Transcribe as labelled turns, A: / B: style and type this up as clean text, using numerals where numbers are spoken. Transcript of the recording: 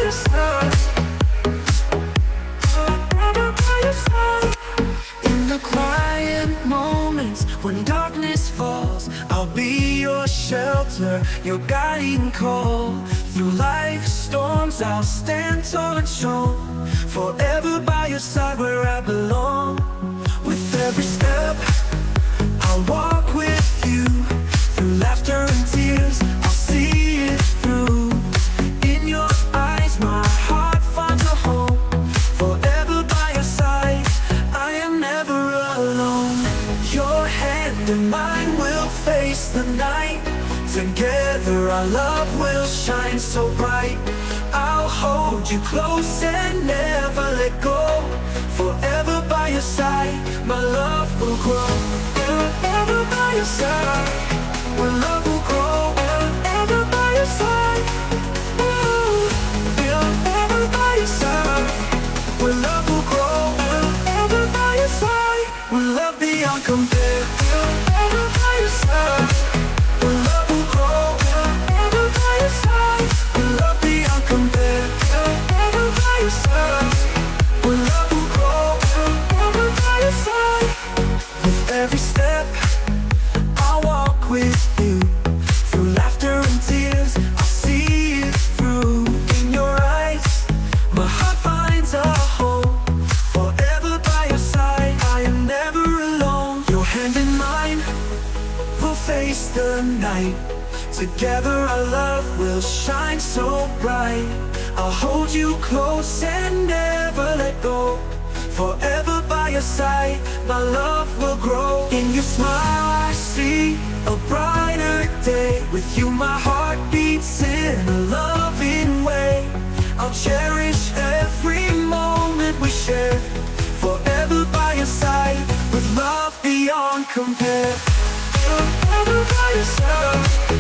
A: your side, forever by your side. In the quiet moments when darkness falls, I'll be your shelter, your guiding call. Through life's storms, I'll stand tall and strong, forever by your side where I belong. With every step, I'll walk with you. Through laughter and tears, I'll see it through. In your eyes, my heart finds a home, forever by your side, I am never alone. Your hand and mine will face the night. Together our love will shine so bright. I'll hold you close and never let go, forever by your side, my love will grow. Forever by your side, my love will grow. Forever by your side, ooh. Forever by your side, my love will grow. Forever by your side, my love beyond compare. Forever by your side, my love will grow. Forever by your side, my love beyond compare. Forever by your side, my love will grow. Forever by your side. With every step, I'll walk with you. Through laughter and tears, I'll see it through. In your eyes, my heart finds a home, forever by your side, I am never alone. Your hand in mine, we'll face the night. Together our love will shine so bright. I'll hold you close and never let go, forever by your side, my love will grow. In your smile I see a brighter day. With you my heart beats in a loving way. I'll cherish every moment we share, forever by your side, with love beyond compare. Forever by your side.